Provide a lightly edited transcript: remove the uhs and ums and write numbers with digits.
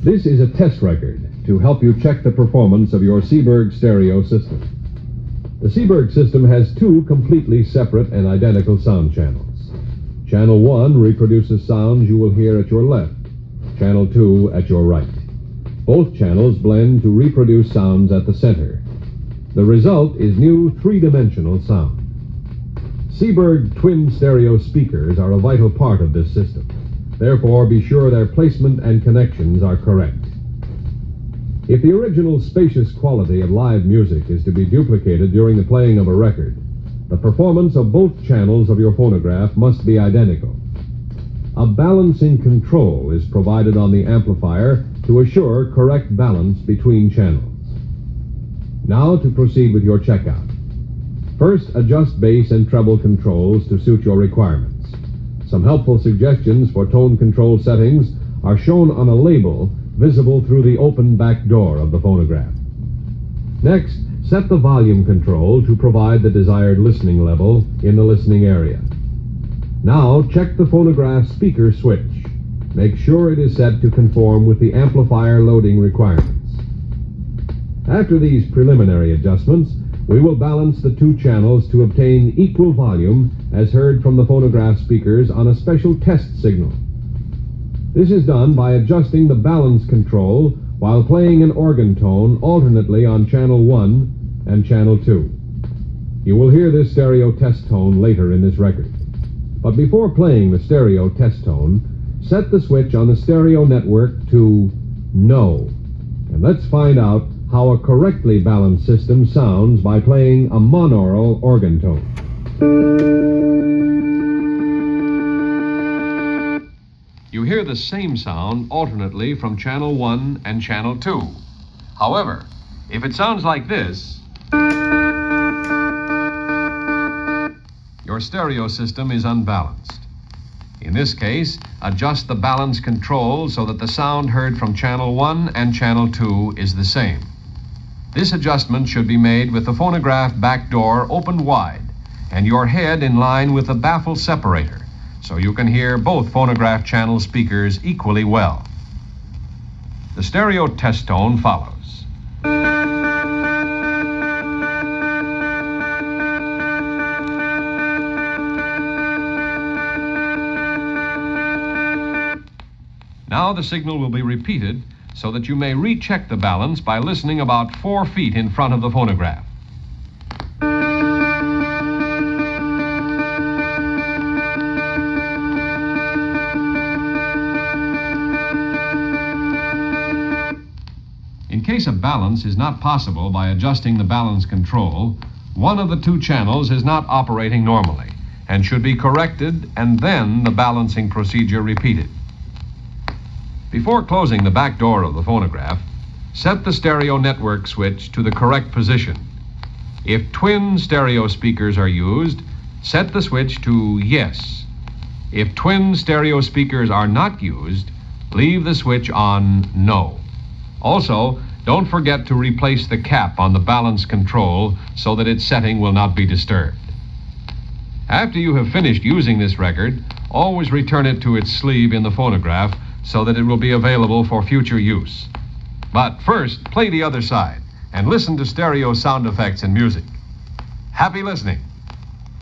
This is a test record to help you check the performance of your Seeburg stereo system. The Seeburg system has two completely separate and identical sound channels. Channel 1 reproduces sounds you will hear at your left, Channel 2 at your right. Both channels blend to reproduce sounds at the center. The result is new three-dimensional sound. Seeburg twin stereo speakers are a vital part of this system. Therefore, be sure their placement and connections are correct. If the original spacious quality of live music is to be duplicated during the playing of a record, the performance of both channels of your phonograph must be identical. A balancing control is provided on the amplifier to assure correct balance between channels. Now to proceed with your checkout. First, adjust bass and treble controls to suit your requirements. Some helpful suggestions for tone control settings are shown on a label visible through the open back door of the phonograph. Next, set the volume control to provide the desired listening level in the listening area. Now, check the phonograph speaker switch. Make sure it is set to conform with the amplifier loading requirements. After these preliminary adjustments, we will balance the two channels to obtain equal volume as heard from the phonograph speakers on a special test signal. This is done by adjusting the balance control while playing an organ tone alternately on Channel 1 and Channel 2. You will hear this stereo test tone later in this record. But before playing the stereo test tone, set the switch on the stereo network to No. And let's find out how a correctly balanced system sounds by playing a monaural organ tone. You hear the same sound alternately from Channel 1 and Channel 2. However, if it sounds like this, your stereo system is unbalanced. In this case, adjust the balance control so that the sound heard from Channel 1 and Channel 2 is the same. This adjustment should be made with the phonograph back door opened wide and your head in line with the baffle separator, so you can hear both phonograph channel speakers equally well. The stereo test tone follows. Now the signal will be repeated so that you may recheck the balance by listening about 4 feet in front of the phonograph. In case a balance is not possible by adjusting the balance control, one of the two channels is not operating normally and should be corrected and then the balancing procedure repeated. Before closing the back door of the phonograph, set the stereo network switch to the correct position. If twin stereo speakers are used, set the switch to Yes. If twin stereo speakers are not used, leave the switch on No. Also, don't forget to replace the cap on the balance control so that its setting will not be disturbed. After you have finished using this record, always return it to its sleeve in the phonograph so that it will be available for future use. But first, play the other side and listen to stereo sound effects and music. Happy listening.